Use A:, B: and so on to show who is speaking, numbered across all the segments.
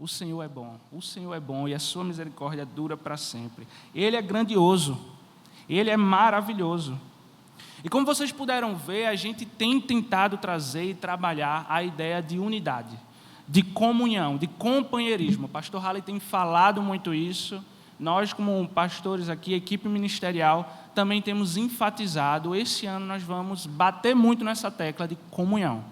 A: O Senhor é bom e a sua misericórdia dura para sempre. Ele é grandioso, Ele é maravilhoso. E como vocês puderam ver, a gente tem tentado trazer e trabalhar a ideia de unidade, de comunhão, de companheirismo. O pastor Halley tem falado muito isso. Nós, como pastores aqui, equipe ministerial, também temos enfatizado. Esse ano nós vamos bater muito nessa tecla de comunhão.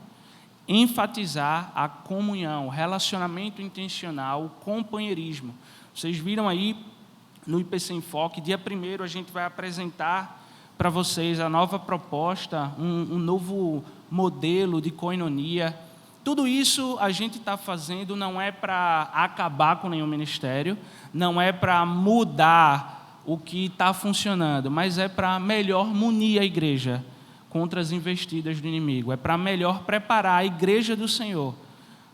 A: Enfatizar a comunhão, o relacionamento intencional, o companheirismo. Vocês viram aí no IPC Enfoque, dia 1º a gente vai apresentar para vocês a nova proposta, um novo modelo de koinonia. Tudo isso a gente está fazendo não é para acabar com nenhum ministério, não é para mudar o que está funcionando, mas é para melhor munir a igreja contra as investidas do inimigo. É para melhor preparar a igreja do Senhor,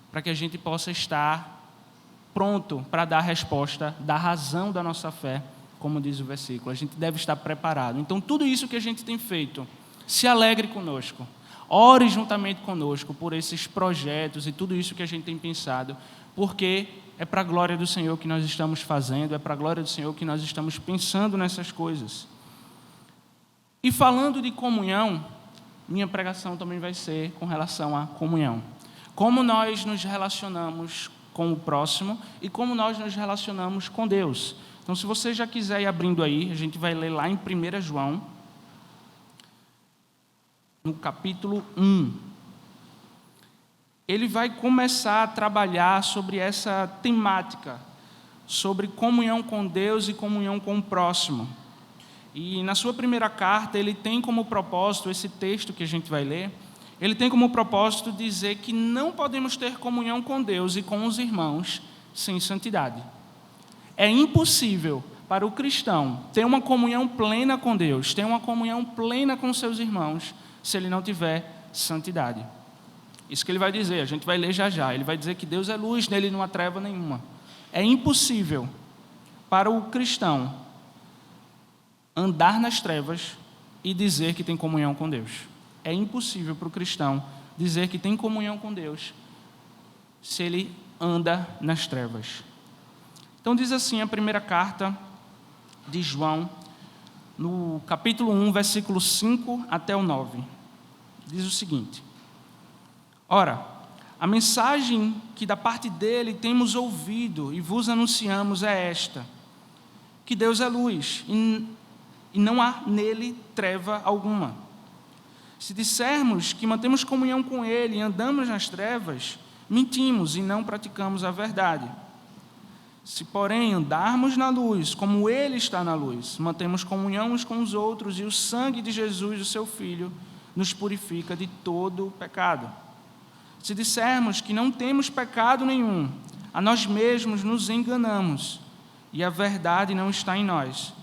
A: para que a gente possa estar pronto para dar a resposta da razão da nossa fé, como diz o versículo. A gente deve estar preparado. Então, tudo isso que a gente tem feito, se alegre conosco. Ore juntamente conosco por esses projetos e tudo isso que a gente tem pensado, porque é para a glória do Senhor que nós estamos fazendo, é para a glória do Senhor que nós estamos pensando nessas coisas. E falando de comunhão, minha pregação também vai ser com relação à comunhão. Como nós nos relacionamos com o próximo e como nós nos relacionamos com Deus. Então, se você já quiser ir abrindo aí, a gente vai ler lá em 1 João, no capítulo 1. Ele vai começar a trabalhar sobre essa temática, sobre comunhão com Deus e comunhão com o próximo. E na sua primeira carta, ele tem como propósito, esse texto que a gente vai ler, ele tem como propósito dizer que não podemos ter comunhão com Deus e com os irmãos sem santidade. É impossível para o cristão ter uma comunhão plena com Deus, ter uma comunhão plena com seus irmãos, se ele não tiver santidade. Isso que ele vai dizer, a gente vai ler já já. Ele vai dizer que Deus é luz, nele não há treva nenhuma. É impossível para o cristão andar nas trevas e dizer que tem comunhão com Deus. É impossível para o cristão dizer que tem comunhão com Deus se ele anda nas trevas. Então diz assim a primeira carta de João, no capítulo 1, versículo 5 até o 9. Diz o seguinte: Ora, a mensagem que da parte dele temos ouvido e vos anunciamos é esta, que Deus é luz e não há nele treva alguma. Se dissermos que mantemos comunhão com Ele e andamos nas trevas, mentimos e não praticamos a verdade. Se, porém, andarmos na luz, como Ele está na luz, mantemos comunhão uns com os outros, e o sangue de Jesus, o seu Filho, nos purifica de todo pecado. Se dissermos que não temos pecado nenhum, a nós mesmos nos enganamos, e a verdade não está em nós.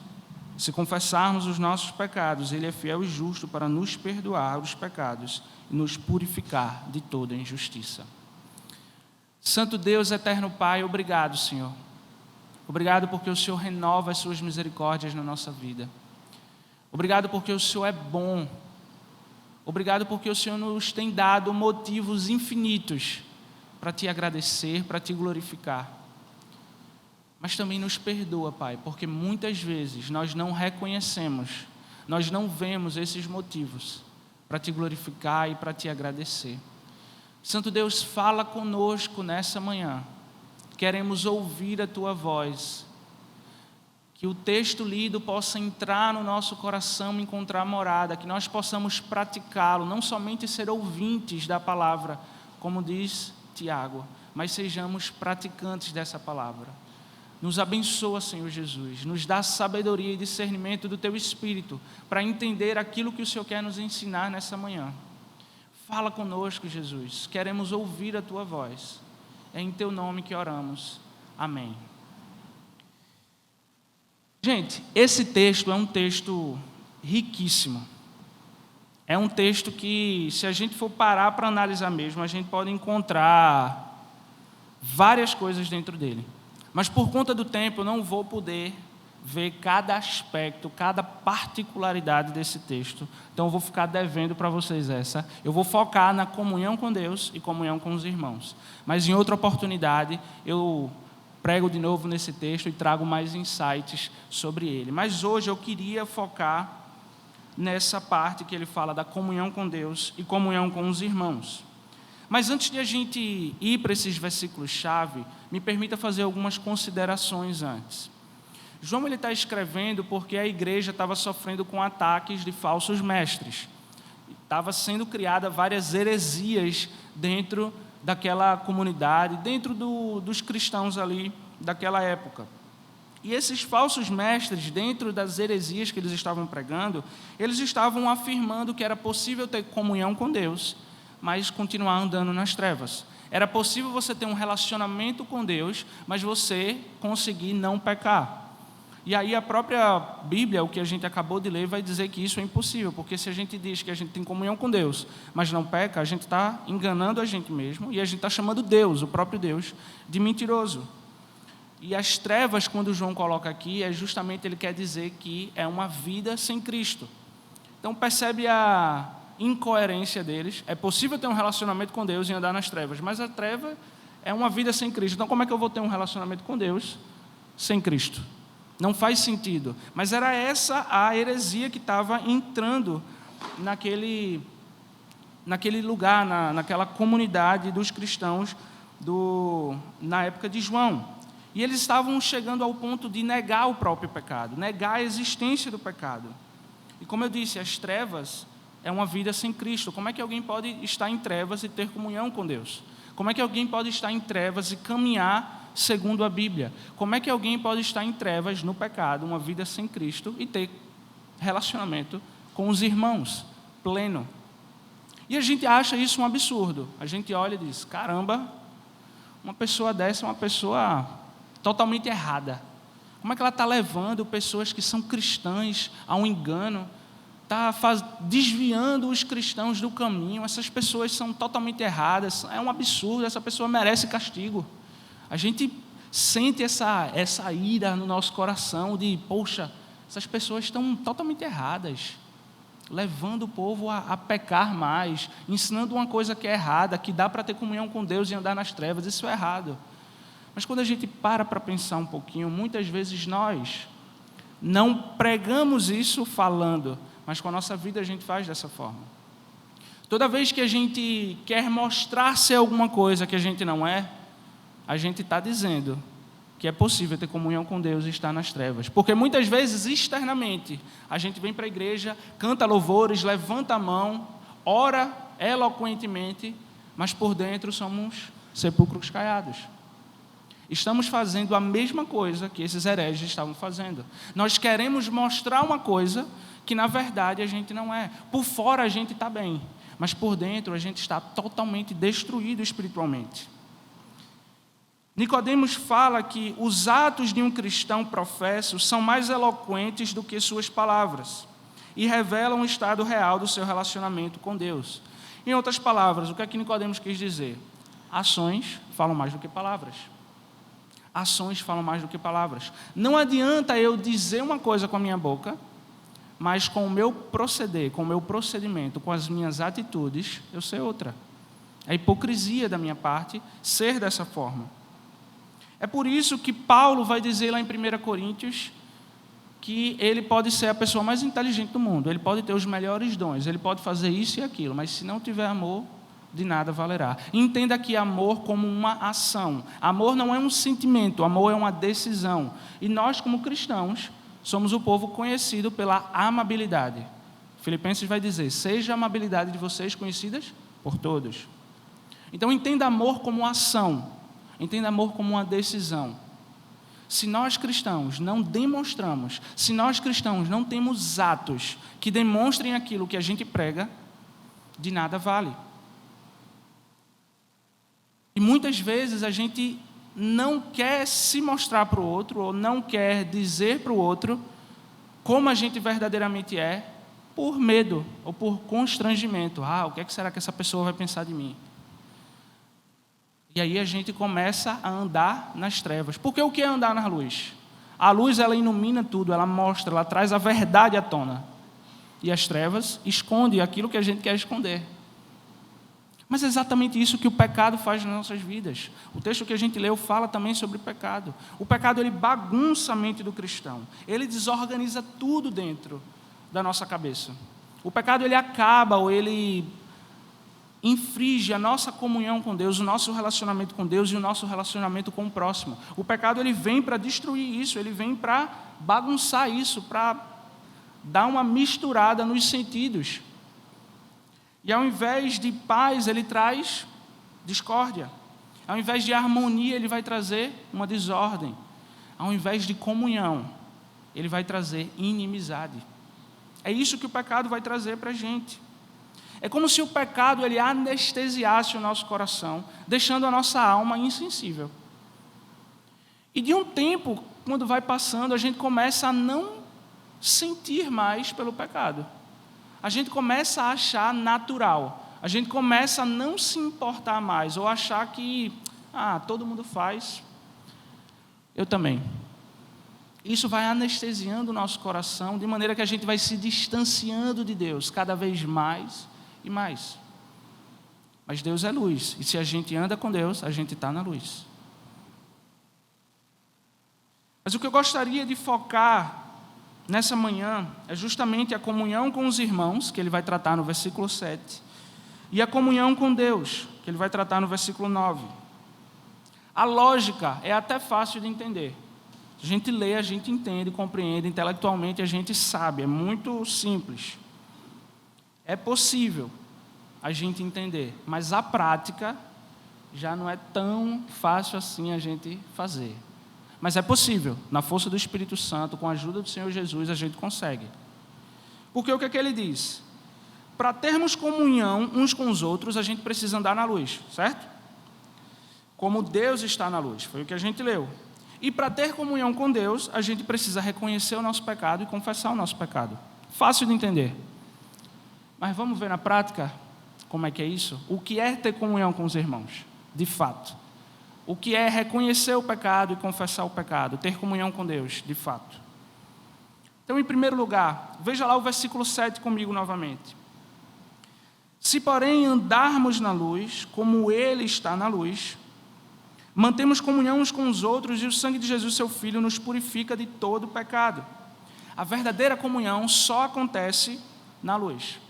A: Se confessarmos os nossos pecados, Ele é fiel e justo para nos perdoar os pecados e nos purificar de toda injustiça. Santo Deus, eterno Pai, obrigado, Senhor. Obrigado porque o Senhor renova as suas misericórdias na nossa vida. Obrigado porque o Senhor é bom. Obrigado porque o Senhor nos tem dado motivos infinitos para Te agradecer, para Te glorificar. Mas também nos perdoa, Pai, porque muitas vezes nós não reconhecemos, nós não vemos esses motivos para Te glorificar e para Te agradecer. Santo Deus, fala conosco nessa manhã. Queremos ouvir a Tua voz. Que o texto lido possa entrar no nosso coração e encontrar morada, que nós possamos praticá-lo, não somente ser ouvintes da palavra, como diz Tiago, mas sejamos praticantes dessa palavra. Nos abençoa, Senhor Jesus, nos dá sabedoria e discernimento do Teu Espírito para entender aquilo que o Senhor quer nos ensinar nessa manhã. Fala conosco, Jesus, queremos ouvir a Tua voz. É em Teu nome que oramos. Amém. Gente, esse texto é um texto riquíssimo. É um texto que, se a gente for parar para analisar mesmo, a gente pode encontrar várias coisas dentro dele. Mas por conta do tempo, eu não vou poder ver cada aspecto, cada particularidade desse texto. Então, eu vou ficar devendo para vocês essa. Eu vou focar na comunhão com Deus e comunhão com os irmãos. Mas, em outra oportunidade, eu prego de novo nesse texto e trago mais insights sobre ele. Mas, hoje, eu queria focar nessa parte que ele fala da comunhão com Deus e comunhão com os irmãos. Mas antes de a gente ir para esses versículos-chave, me permita fazer algumas considerações antes. João está escrevendo porque a igreja estava sofrendo com ataques de falsos mestres. Estava sendo criada várias heresias dentro daquela comunidade, dentro dos cristãos ali daquela época. E esses falsos mestres, dentro das heresias que eles estavam pregando, eles estavam afirmando que era possível ter comunhão com Deus, mas continuar andando nas trevas. Era possível você ter um relacionamento com Deus, mas você conseguir não pecar. E aí a própria Bíblia, o que a gente acabou de ler, vai dizer que isso é impossível, porque se a gente diz que a gente tem comunhão com Deus, mas não peca, a gente está enganando a gente mesmo, e a gente está chamando Deus, o próprio Deus, de mentiroso. E as trevas, quando João coloca aqui, é justamente, ele quer dizer que é uma vida sem Cristo. Então percebe a incoerência deles. É possível ter um relacionamento com Deus e andar nas trevas, mas a treva é uma vida sem Cristo. Então como é que eu vou ter um relacionamento com Deus sem Cristo? Não faz sentido. Mas era essa a heresia que estava entrando naquele lugar, naquela comunidade dos cristãos na época de João. E eles estavam chegando ao ponto de negar o próprio pecado, negar a existência do pecado. E como eu disse, as trevas é uma vida sem Cristo. Como é que alguém pode estar em trevas e ter comunhão com Deus? Como é que alguém pode estar em trevas e caminhar segundo a Bíblia? Como é que alguém pode estar em trevas, no pecado, uma vida sem Cristo, e ter relacionamento com os irmãos, pleno? E a gente acha isso um absurdo. A gente olha e diz, caramba, uma pessoa dessa é uma pessoa totalmente errada. Como é que ela está levando pessoas que são cristãs a um engano? Está desviando os cristãos do caminho. Essas pessoas são totalmente erradas. É um absurdo, essa pessoa merece castigo. A gente sente essa ira no nosso coração de, poxa, essas pessoas estão totalmente erradas, levando o povo a pecar mais, ensinando uma coisa que é errada, que dá para ter comunhão com Deus e andar nas trevas. Isso é errado. Mas quando a gente para pensar um pouquinho, muitas vezes nós não pregamos isso falando, mas com a nossa vida a gente faz dessa forma. Toda vez que a gente quer mostrar ser alguma coisa que a gente não é, a gente está dizendo que é possível ter comunhão com Deus e estar nas trevas. Porque muitas vezes, externamente, a gente vem para a igreja, canta louvores, levanta a mão, ora eloquentemente, mas por dentro somos sepulcros caiados. Estamos fazendo a mesma coisa que esses hereges estavam fazendo. Nós queremos mostrar uma coisa que, na verdade, a gente não é. Por fora a gente está bem, mas por dentro a gente está totalmente destruído espiritualmente. Nicodemos fala que os atos de um cristão professo são mais eloquentes do que suas palavras e revelam o estado real do seu relacionamento com Deus. Em outras palavras, o que é que Nicodemos quis dizer? Ações falam mais do que palavras. Ações falam mais do que palavras. Não adianta eu dizer uma coisa com a minha boca, mas com o meu proceder, com o meu procedimento, com as minhas atitudes, eu ser outra. É hipocrisia da minha parte ser dessa forma. É por isso que Paulo vai dizer lá em 1 Coríntios que ele pode ser a pessoa mais inteligente do mundo, ele pode ter os melhores dons, ele pode fazer isso e aquilo, mas se não tiver amor, de nada valerá. Entenda aqui amor como uma ação. Amor não é um sentimento, amor é uma decisão. E nós, como cristãos, somos o povo conhecido pela amabilidade. Filipenses vai dizer, seja a amabilidade de vocês conhecidas por todos. Então entenda amor como ação. Entenda amor como uma decisão. Se nós cristãos não demonstramos, se nós cristãos não temos atos que demonstrem aquilo que a gente prega, de nada vale. E muitas vezes a gente não quer se mostrar para o outro, ou não quer dizer para o outro como a gente verdadeiramente é, por medo ou por constrangimento. O que é que será que essa pessoa vai pensar de mim? E aí a gente começa a andar nas trevas. Porque o que é andar na luz? A luz, ela ilumina tudo, ela mostra, ela traz a verdade à tona. E as trevas escondem aquilo que a gente quer esconder. Mas é exatamente isso que o pecado faz nas nossas vidas. O texto que a gente leu fala também sobre o pecado. O pecado, ele bagunça a mente do cristão. Ele desorganiza tudo dentro da nossa cabeça. O pecado, ele acaba ou ele infringe a nossa comunhão com Deus, o nosso relacionamento com Deus e o nosso relacionamento com o próximo. O pecado, ele vem para destruir isso, ele vem para bagunçar isso, para dar uma misturada nos sentidos. E ao invés de paz, ele traz discórdia. Ao invés de harmonia, ele vai trazer uma desordem. Ao invés de comunhão, ele vai trazer inimizade. É isso que o pecado vai trazer para a gente. É como se o pecado ele anestesiasse o nosso coração, deixando a nossa alma insensível. E de um tempo, quando vai passando, a gente começa a não sentir mais pelo pecado. A gente começa a achar natural. A gente começa a não se importar mais, ou achar que, todo mundo faz, eu também. Isso vai anestesiando o nosso coração, de maneira que a gente vai se distanciando de Deus, cada vez mais e mais. Mas Deus é luz, e se a gente anda com Deus, a gente está na luz. Mas o que eu gostaria de focar nessa manhã é justamente a comunhão com os irmãos, que ele vai tratar no versículo 7, e a comunhão com Deus, que ele vai tratar no versículo 9. A lógica é até fácil de entender. A gente lê, a gente entende, compreende, intelectualmente a gente sabe, é muito simples. É possível a gente entender, mas a prática já não é tão fácil assim a gente fazer. Mas é possível, na força do Espírito Santo, com a ajuda do Senhor Jesus, a gente consegue. Porque o que é que ele diz? Para termos comunhão uns com os outros, a gente precisa andar na luz, certo? Como Deus está na luz, foi o que a gente leu. E para ter comunhão com Deus, a gente precisa reconhecer o nosso pecado e confessar o nosso pecado. Fácil de entender. Mas vamos ver na prática como é que é isso? O que é ter comunhão com os irmãos, de fato? O que é reconhecer o pecado e confessar o pecado, ter comunhão com Deus, de fato? Então, em primeiro lugar, veja lá o versículo 7 comigo novamente. Se, porém, andarmos na luz, como Ele está na luz, mantemos comunhão uns com os outros e o sangue de Jesus, seu Filho, nos purifica de todo pecado. A verdadeira comunhão só acontece na luz.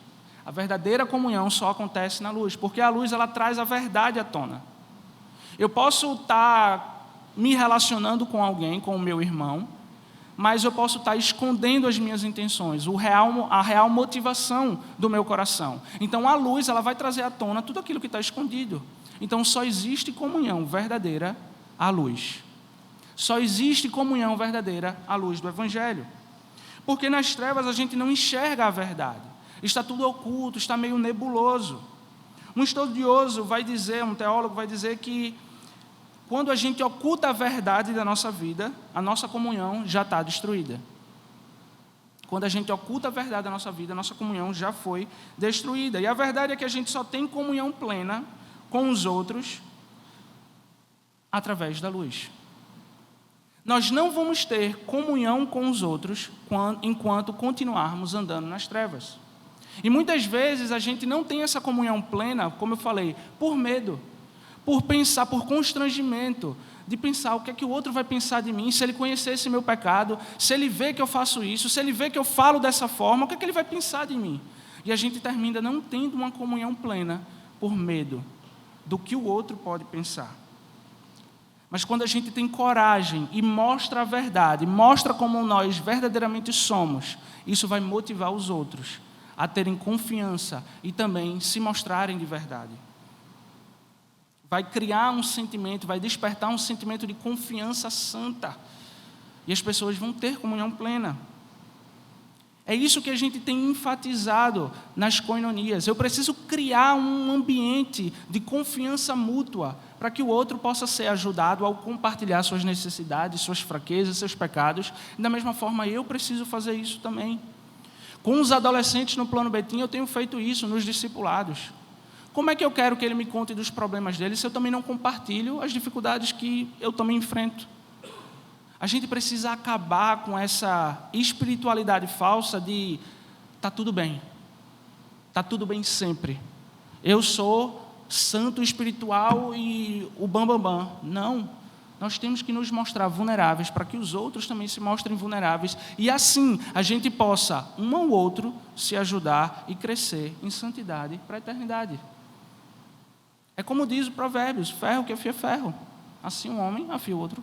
A: A verdadeira comunhão só acontece na luz, porque a luz ela traz a verdade à tona. Eu posso estar me relacionando com alguém, com o meu irmão, mas eu posso estar escondendo as minhas intenções, a real motivação do meu coração. Então a luz ela vai trazer à tona tudo aquilo que está escondido. Então só existe comunhão verdadeira à luz. Só existe comunhão verdadeira à luz do Evangelho. Porque nas trevas a gente não enxerga a verdade. Está tudo oculto, está meio nebuloso. Um estudioso vai dizer, um teólogo vai dizer que quando a gente oculta a verdade da nossa vida, a nossa comunhão já está destruída. Quando a gente oculta a verdade da nossa vida, a nossa comunhão já foi destruída. E a verdade é que a gente só tem comunhão plena com os outros através da luz. Nós não vamos ter comunhão com os outros enquanto continuarmos andando nas trevas. E muitas vezes a gente não tem essa comunhão plena, como eu falei, por medo, por pensar, por constrangimento, de pensar o que é que o outro vai pensar de mim, se ele conhecesse meu pecado, se ele vê que eu faço isso, se ele vê que eu falo dessa forma, o que é que ele vai pensar de mim? E a gente termina não tendo uma comunhão plena por medo do que o outro pode pensar. Mas quando a gente tem coragem e mostra a verdade, mostra como nós verdadeiramente somos, isso vai motivar os outros a terem confiança e também se mostrarem de verdade. Vai criar um sentimento, vai despertar um sentimento de confiança santa. E as pessoas vão ter comunhão plena. É isso que a gente tem enfatizado nas koinonias. Eu preciso criar um ambiente de confiança mútua para que o outro possa ser ajudado ao compartilhar suas necessidades, suas fraquezas, seus pecados. Da mesma forma, eu preciso fazer isso também. Com os adolescentes no Plano Betim, eu tenho feito isso nos discipulados. Como é que eu quero que ele me conte dos problemas dele se eu também não compartilho as dificuldades que eu também enfrento? A gente precisa acabar com essa espiritualidade falsa de tá tudo bem sempre. Eu sou santo espiritual e o bambambam. Não, nós temos que nos mostrar vulneráveis para que os outros também se mostrem vulneráveis e assim a gente possa, um ao outro, se ajudar e crescer em santidade para a eternidade. É como diz o Provérbios, ferro que afia ferro, assim um homem afia o outro.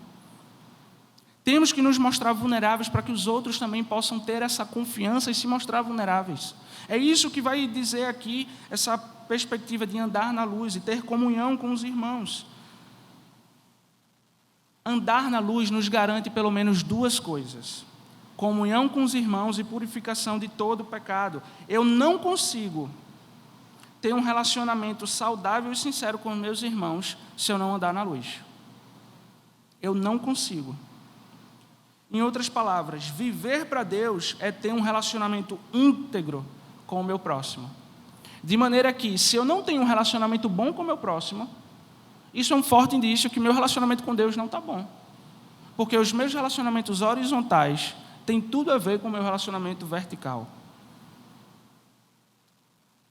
A: Temos que nos mostrar vulneráveis para que os outros também possam ter essa confiança e se mostrar vulneráveis. É isso que vai dizer aqui essa perspectiva de andar na luz e ter comunhão com os irmãos. Andar na luz nos garante pelo menos duas coisas: comunhão com os irmãos e purificação de todo o pecado. Eu não consigo ter um relacionamento saudável e sincero com meus irmãos se eu não andar na luz. Eu não consigo. Em outras palavras, viver para Deus é ter um relacionamento íntegro com o meu próximo. De maneira que, se eu não tenho um relacionamento bom com o meu próximo, isso é um forte indício que meu relacionamento com Deus não está bom. Porque os meus relacionamentos horizontais têm tudo a ver com o meu relacionamento vertical.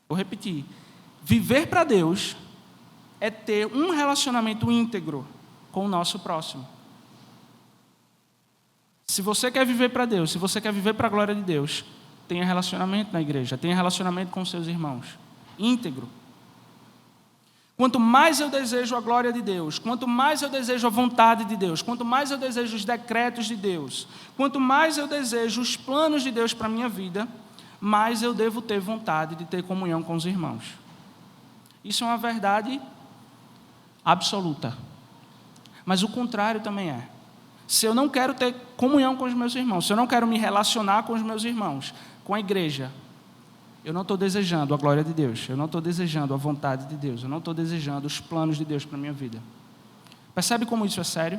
A: Vou repetir. Viver para Deus é ter um relacionamento íntegro com o nosso próximo. Se você quer viver para Deus, se você quer viver para a glória de Deus, tenha relacionamento na igreja, tenha relacionamento com seus irmãos, íntegro. Quanto mais eu desejo a glória de Deus, quanto mais eu desejo a vontade de Deus, quanto mais eu desejo os decretos de Deus, quanto mais eu desejo os planos de Deus para a minha vida, mais eu devo ter vontade de ter comunhão com os irmãos. Isso é uma verdade absoluta. Mas o contrário também é. Se eu não quero ter comunhão com os meus irmãos, se eu não quero me relacionar com os meus irmãos, com a igreja, eu não estou desejando a glória de Deus, eu não estou desejando a vontade de Deus, eu não estou desejando os planos de Deus para a minha vida. Percebe como isso é sério?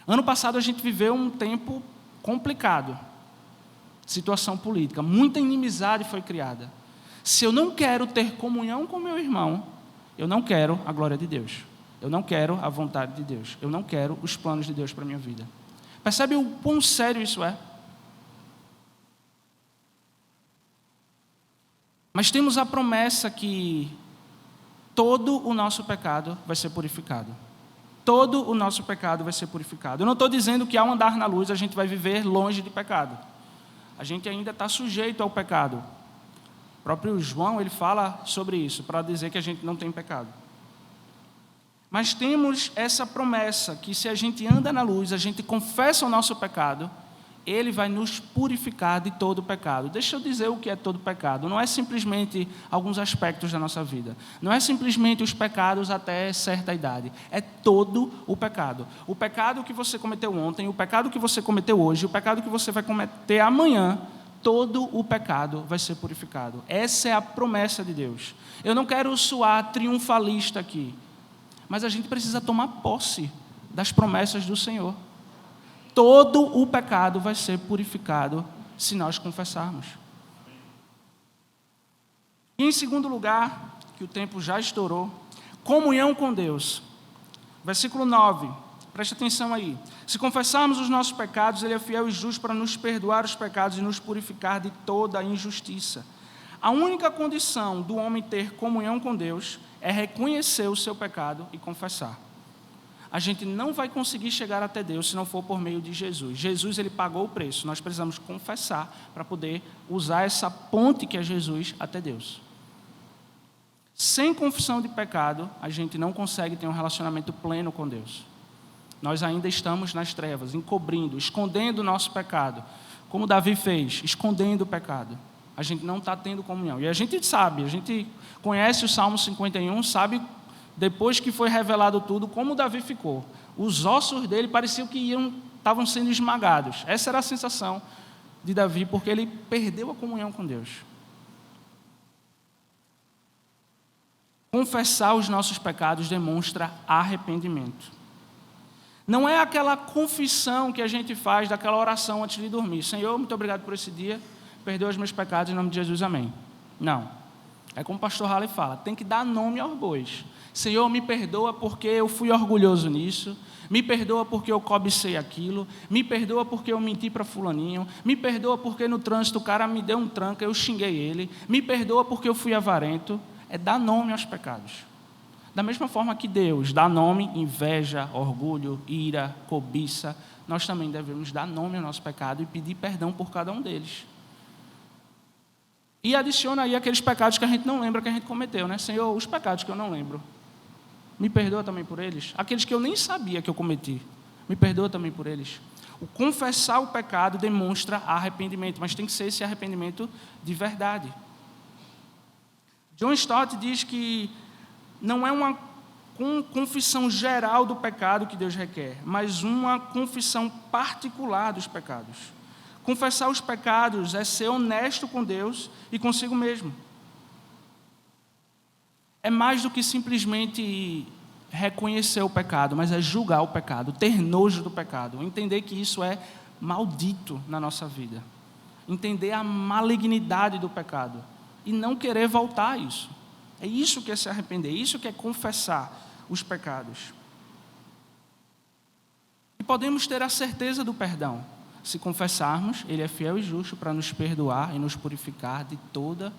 A: Ano passado a gente viveu um tempo complicado, situação política, muita inimizade foi criada. Se eu não quero ter comunhão com meu irmão, eu não quero a glória de Deus. Eu não quero a vontade de Deus. Eu não quero os planos de Deus para a minha vida. Percebe o quão sério isso é? Mas temos a promessa que todo o nosso pecado vai ser purificado. Todo o nosso pecado vai ser purificado. Eu não estou dizendo que ao andar na luz a gente vai viver longe de pecado. A gente ainda está sujeito ao pecado. O próprio João, ele fala sobre isso, para dizer que a gente não tem pecado. Mas temos essa promessa que se a gente anda na luz, a gente confessa o nosso pecado, Ele vai nos purificar de todo o pecado. Deixa eu dizer o que é todo pecado. Não é simplesmente alguns aspectos da nossa vida. Não é simplesmente os pecados até certa idade. É todo o pecado. O pecado que você cometeu ontem, o pecado que você cometeu hoje, o pecado que você vai cometer amanhã, todo o pecado vai ser purificado. Essa é a promessa de Deus. Eu não quero soar triunfalista aqui, mas a gente precisa tomar posse das promessas do Senhor. Todo o pecado vai ser purificado se nós confessarmos. E em segundo lugar, que o tempo já estourou, comunhão com Deus. Versículo 9, preste atenção aí. Se confessarmos os nossos pecados, Ele é fiel e justo para nos perdoar os pecados e nos purificar de toda a injustiça. A única condição do homem ter comunhão com Deus é reconhecer o seu pecado e confessar. A gente não vai conseguir chegar até Deus se não for por meio de Jesus. Jesus, Ele pagou o preço. Nós precisamos confessar para poder usar essa ponte que é Jesus até Deus. Sem confissão de pecado, a gente não consegue ter um relacionamento pleno com Deus. Nós ainda estamos nas trevas, encobrindo, escondendo o nosso pecado. Como Davi fez, escondendo o pecado. A gente não está tendo comunhão. E a gente sabe, a gente conhece o Salmo 51, sabe, depois que foi revelado tudo, como Davi ficou. Os ossos dele pareciam que estavam sendo esmagados. Essa era a sensação de Davi, porque ele perdeu a comunhão com Deus. Confessar os nossos pecados demonstra arrependimento. Não é aquela confissão que a gente faz daquela oração antes de dormir. Senhor, muito obrigado por esse dia. Perdoa os meus pecados em nome de Jesus, amém. Não. É como o pastor Halley fala, tem que dar nome aos bois. Senhor, me perdoa porque eu fui orgulhoso nisso, me perdoa porque eu cobicei aquilo, me perdoa porque eu menti para fulaninho, me perdoa porque no trânsito o cara me deu um tranca, eu xinguei ele, me perdoa porque eu fui avarento. É dar nome aos pecados. Da mesma forma que Deus dá nome, inveja, orgulho, ira, cobiça, nós também devemos dar nome ao nosso pecado e pedir perdão por cada um deles. E adiciona aí aqueles pecados que a gente não lembra que a gente cometeu, né? Senhor, os pecados que eu não lembro, me perdoa também por eles. Aqueles que eu nem sabia que eu cometi, me perdoa também por eles. O confessar o pecado demonstra arrependimento, mas tem que ser esse arrependimento de verdade. John Stott diz que não é uma confissão geral do pecado que Deus requer, mas uma confissão particular dos pecados. Confessar os pecados é ser honesto com Deus e consigo mesmo. É mais do que simplesmente reconhecer o pecado, mas é julgar o pecado, ter nojo do pecado, entender que isso é maldito na nossa vida, entender a malignidade do pecado e não querer voltar a isso. É isso que é se arrepender, é isso que é confessar os pecados. E podemos ter a certeza do perdão. Se confessarmos, Ele é fiel e justo para nos perdoar e nos purificar de toda,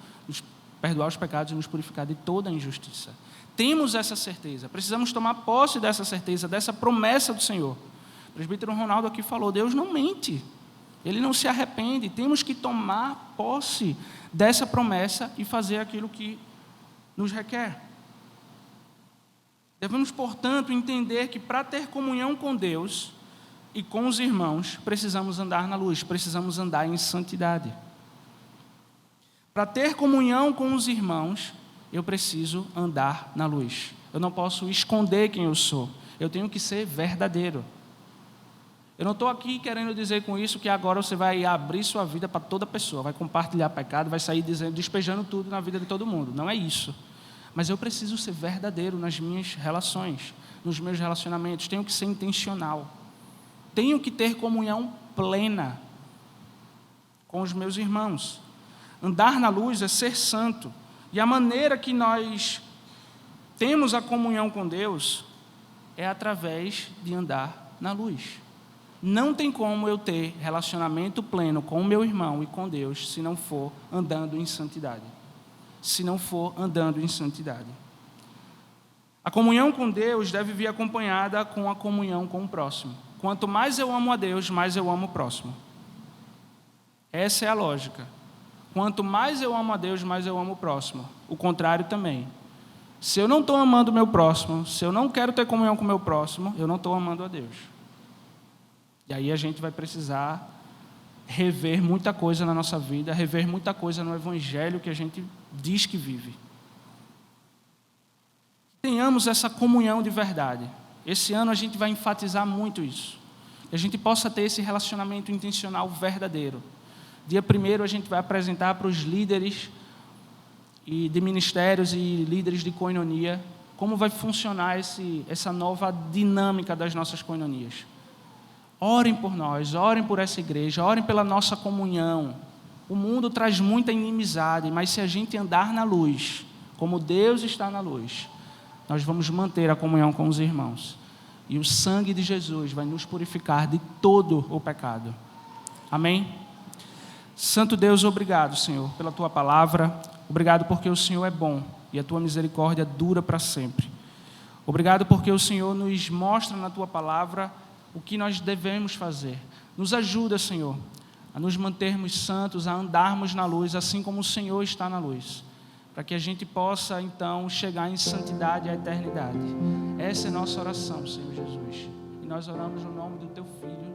A: perdoar os pecados e nos purificar de toda a injustiça. Temos essa certeza, precisamos tomar posse dessa certeza, dessa promessa do Senhor. O presbítero Ronaldo aqui falou, Deus não mente, Ele não se arrepende. Temos que tomar posse dessa promessa e fazer aquilo que nos requer. Devemos, portanto, entender que para ter comunhão com Deus e com os irmãos, precisamos andar na luz, precisamos andar em santidade. Para ter comunhão com os irmãos, eu preciso andar na luz. Eu não posso esconder quem eu sou, eu tenho que ser verdadeiro. Eu não estou aqui querendo dizer com isso que agora você vai abrir sua vida para toda pessoa, vai compartilhar pecado, vai sair despejando tudo na vida de todo mundo. Não é isso. Mas eu preciso ser verdadeiro nas minhas relações, nos meus relacionamentos. Tenho que ser intencional. Tenho que ter comunhão plena com os meus irmãos. Andar na luz é ser santo. E a maneira que nós temos a comunhão com Deus é através de andar na luz. Não tem como eu ter relacionamento pleno com o meu irmão e com Deus se não for andando em santidade. Se não for andando em santidade. A comunhão com Deus deve vir acompanhada com a comunhão com o próximo. Quanto mais eu amo a Deus, mais eu amo o próximo. Essa é a lógica. Quanto mais eu amo a Deus, mais eu amo o próximo. O contrário também. Se eu não estou amando o meu próximo, se eu não quero ter comunhão com o meu próximo, eu não estou amando a Deus. E aí a gente vai precisar rever muita coisa na nossa vida, rever muita coisa no Evangelho que a gente diz que vive. Tenhamos essa comunhão de verdade. Esse ano a gente vai enfatizar muito isso. Que a gente possa ter esse relacionamento intencional verdadeiro. Dia 1º a gente vai apresentar para os líderes de ministérios e líderes de koinonia como vai funcionar essa nova dinâmica das nossas koinonias. Orem por nós, orem por essa igreja, orem pela nossa comunhão. O mundo traz muita inimizade, mas se a gente andar na luz, como Deus está na luz, nós vamos manter a comunhão com os irmãos. E o sangue de Jesus vai nos purificar de todo o pecado. Amém? Santo Deus, obrigado, Senhor, pela Tua palavra. Obrigado porque o Senhor é bom e a Tua misericórdia dura para sempre. Obrigado porque o Senhor nos mostra na Tua palavra o que nós devemos fazer. Nos ajuda, Senhor, a nos mantermos santos, a andarmos na luz, assim como o Senhor está na luz. Para que a gente possa, então, chegar em santidade à eternidade. Essa é a nossa oração, Senhor Jesus. E nós oramos no nome do Teu Filho,